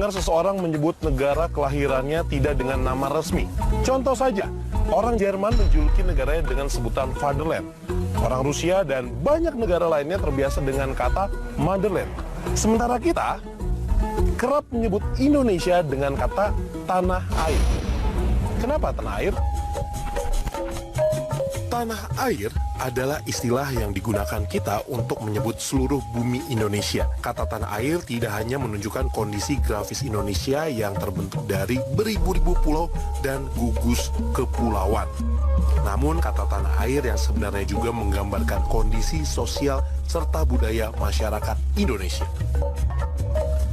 mendengar seseorang menyebut negara kelahirannya tidak dengan nama resmi. Contoh saja, orang Jerman menjuluki negaranya dengan sebutan Fatherland. Orang Rusia dan banyak negara lainnya terbiasa dengan kata Motherland. Sementara kita kerap menyebut Indonesia dengan kata tanah air. Kenapa tanah air? Tanah air adalah istilah yang digunakan kita untuk menyebut seluruh bumi Indonesia. Kata tanah air tidak hanya menunjukkan kondisi grafis Indonesia yang terbentuk dari beribu-ribu pulau dan gugus kepulauan. Namun kata tanah air yang sebenarnya juga menggambarkan kondisi sosial serta budaya masyarakat Indonesia.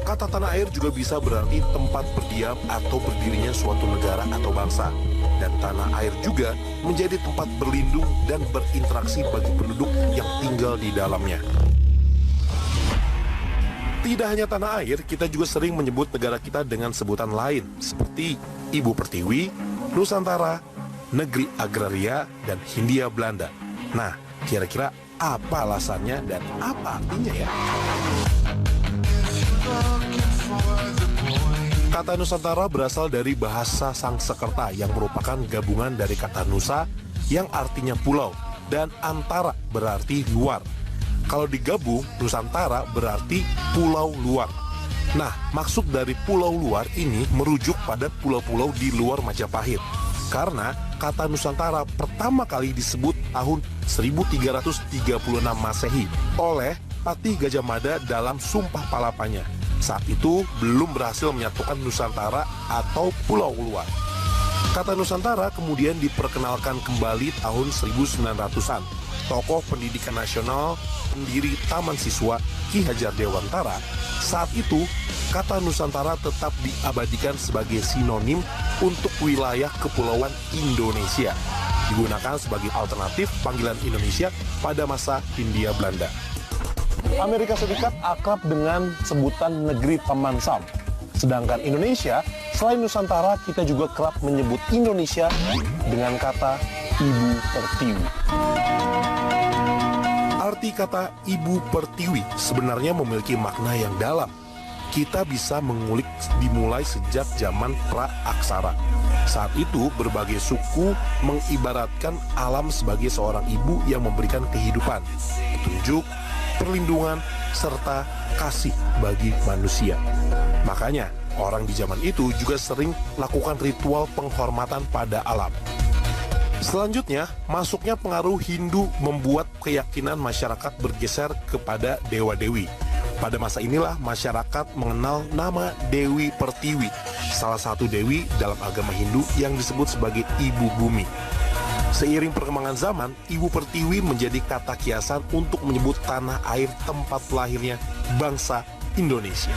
Kata tanah air juga bisa berarti tempat berdiam atau berdirinya suatu negara atau bangsa. Dan tanah air juga menjadi tempat berlindung dan berinteraksi bagi penduduk yang tinggal di dalamnya. Tidak hanya tanah air, kita juga sering menyebut negara kita dengan sebutan lain, seperti Ibu Pertiwi, Nusantara, Negeri Agraria, dan Hindia Belanda. Nah, kira-kira apa alasannya dan apa artinya ya? Kata Nusantara berasal dari bahasa Sangsekerta yang merupakan gabungan dari kata Nusa yang artinya pulau dan antara berarti luar. Kalau digabung, Nusantara berarti pulau luar. Nah, maksud dari pulau luar ini merujuk pada pulau-pulau di luar Majapahit. Karena kata Nusantara pertama kali disebut tahun 1336 Masehi oleh Patih Gajah Mada dalam Sumpah Palapanya. Saat itu belum berhasil menyatukan Nusantara atau pulau luar. Kata Nusantara kemudian diperkenalkan kembali tahun 1900-an. Tokoh pendidikan nasional, pendiri Taman Siswa Ki Hajar Dewantara, saat itu kata Nusantara tetap diabadikan sebagai sinonim untuk wilayah kepulauan Indonesia. Digunakan sebagai alternatif panggilan Indonesia pada masa Hindia Belanda. Amerika Serikat akrab dengan sebutan negeri Paman Sam. Sedangkan Indonesia, selain Nusantara, kita juga kerap menyebut Indonesia dengan kata Ibu Pertiwi. Arti kata Ibu Pertiwi sebenarnya memiliki makna yang dalam. Kita bisa mengulik dimulai sejak zaman pra-aksara. Saat itu, berbagai suku mengibaratkan alam sebagai seorang ibu yang memberikan kehidupan, petunjuk, perlindungan, serta kasih bagi manusia. Makanya, orang di zaman itu juga sering lakukan ritual penghormatan pada alam. Selanjutnya, masuknya pengaruh Hindu membuat keyakinan masyarakat bergeser kepada dewa-dewi. Pada masa inilah masyarakat mengenal nama Dewi Pertiwi, salah satu dewi dalam agama Hindu yang disebut sebagai Ibu Bumi. Seiring perkembangan zaman, Ibu Pertiwi menjadi kata kiasan untuk menyebut tanah air tempat lahirnya bangsa Indonesia.